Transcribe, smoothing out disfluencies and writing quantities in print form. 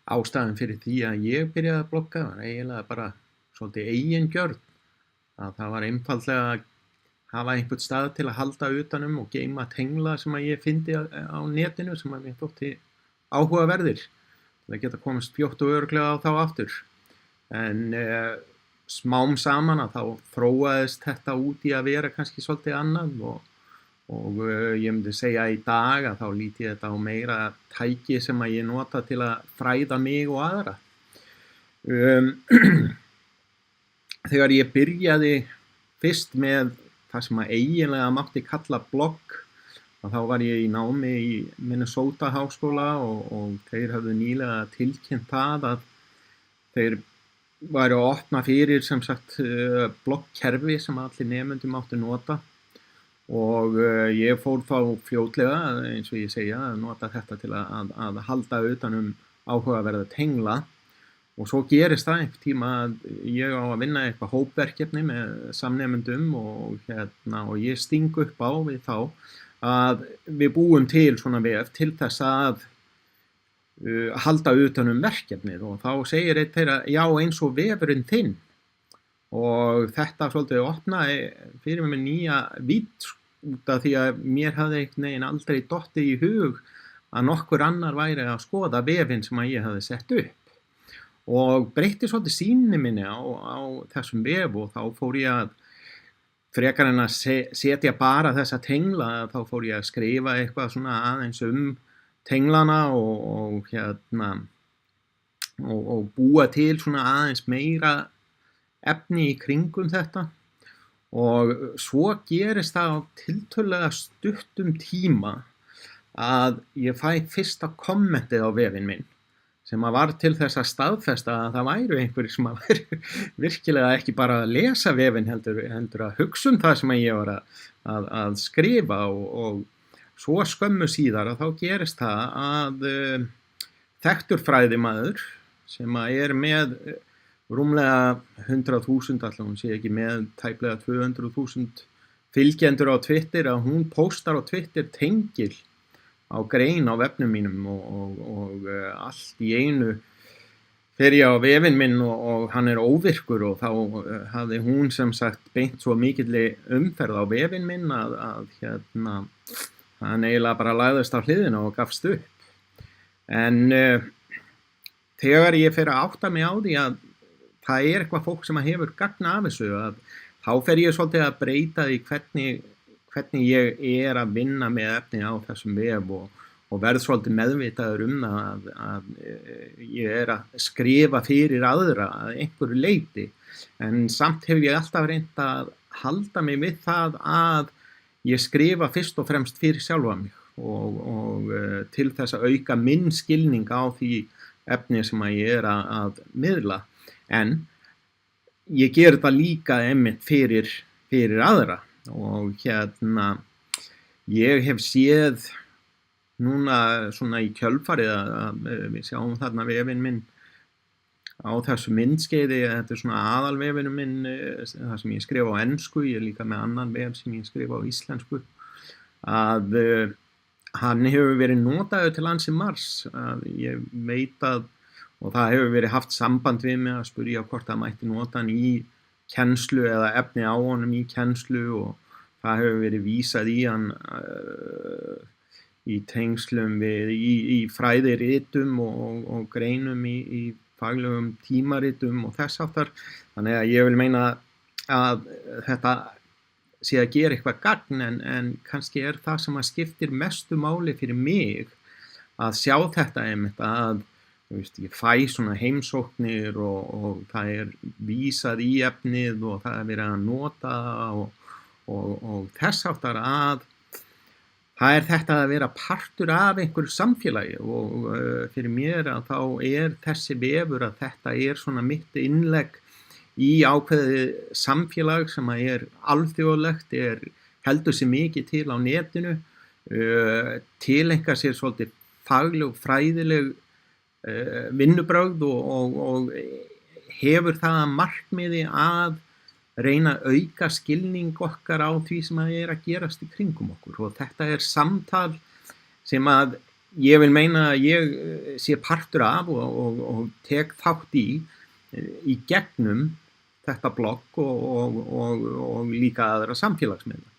Ástæðan fyrir því að ég byrjaði að blogga var eiginlega bara svolítið eigingjörn. Að það var einfaldlega að hafa einhvern stað til að halda utanum og geyma tengla sem að ég fyndi á netinu sem að mér þótti áhugaverðir. Til að geta komist fljótt og örugglega á þá aftur. En smám saman að þá þróaðist þetta út í að vera kannski svolítið annað og ég myndi segja í dag að þá lít ég þetta á meira tæki sem að ég nota til að fræða mig og aðra. Þegar ég byrjaði fyrst með það sem að eiginlega mátti kalla blogg, þá var ég í námi í Minnesota háskóla og þeir höfðu nýlega tilkynnt það að þeir væru að opna fyrir sem sagt bloggkerfi sem allir nemendur máttu nota. Og ég fór þá fljótlega, eins og ég segja, að nota þetta til að halda utan áhugaverða tengla. Og svo gerist það einhvern tíma að ég á að vinna eitthvað hópverkefni með samnemendum og ég sting upp á við þá að við búum til svona vef til þess að halda utan verkefnið og þá segir einn þeirra, já eins og vefurinn þinn. Og þetta svolítið opnaði fyrir mig nýja vídd út af því að mér hafði einhvern veginn aldrei dottið í hug að nokkur annar væri að skoða vefinn sem að ég hafði sett upp. Og breytti svolítið sýninni minni á þessum vef og þá fór ég að frekar en að setja bara þessa tengla þá fór ég að skrifa eitthvað svona aðeins tenglana og búa til svona aðeins meira efni í kringum þetta og svo gerist það á tiltölulega stuttum tíma að ég fæ fyrsta kommentið á vefinn minn sem að var til þess að staðfesta að það væru einhverjir sem að væru virkilega ekki bara að lesa vefinn heldur að hugsa það sem að ég var að skrifa og svo skömmu síðar að þá gerist það að þekktur fræðimaður sem að með rúmlega 100.000, alltaf hún sé ekki með tæplega 200.000 fylgjendur á Twitter að hún póstar á Twitter tengil á grein á vefnum mínum og allt í einu fer ég á vefinn minn og hann óvirkur og þá hafði hún sem sagt beint svo mikilli umferð á vefinn minn að hann eiginlega bara lagðist á hliðina og gafst upp. En þegar ég fer að átta mig á því að það eitthvað fólk sem hefur gagn af þessu að þá fer ég svolítið að breyta því hvernig ég að vinna með efni á þessum vef og verð svolítið meðvitaður það að ég að skrifa fyrir aðra að einhverju leyti en samt hef ég alltaf reynt að halda mig við það að ég skrifa fyrst og fremst fyrir sjálfa mig og til þess að auka minn skilning á því efni sem að ég að miðla. En ég ger þetta líka einmitt fyrir aðra og ég hef séð núna svona í kjölfarið að við sjáum þarna vefinn minn á þessu myndskeiði, þetta svona aðalvefinu minn, það sem ég skrifa á ensku, ég líka með annan vef sem ég skrifa á íslensku, að hann hefur verið notaður til ansi margs, að ég veit að og það hefur verið haft samband við mig að spyrja hvort það mætti nota hann í kennslu eða efni á honum í kennslu og það hefur verið vísað í hann í tengslum við í fræðiritum og greinum í faglegum tímaritum og þess áttar. Þannig að ég vil meina að þetta sé að gera eitthvað gagn en kannski það sem að skiptir mestu máli fyrir mig að sjá þetta einmitt að ég fæ svona heimsóknir og það vísað í efnið og það verið að nota og þess áttar að það þetta að vera partur af einhverju samfélagi og fyrir mér að þá þessi vefur að þetta svona mitt innlegg í ákveðið samfélag sem að alþjóðlegt, heldur sig mikið til á netinu, tileinkar sér svolítið fagleg og fræðileg vinnubrögð og hefur það að markmiði að reyna að auka skilning okkar á því sem að að gerast í kringum okkur og þetta samtal sem að ég vil meina að ég sé partur af og tek þátt í gegnum þetta blogg og líka aðra samfélagsmiðla.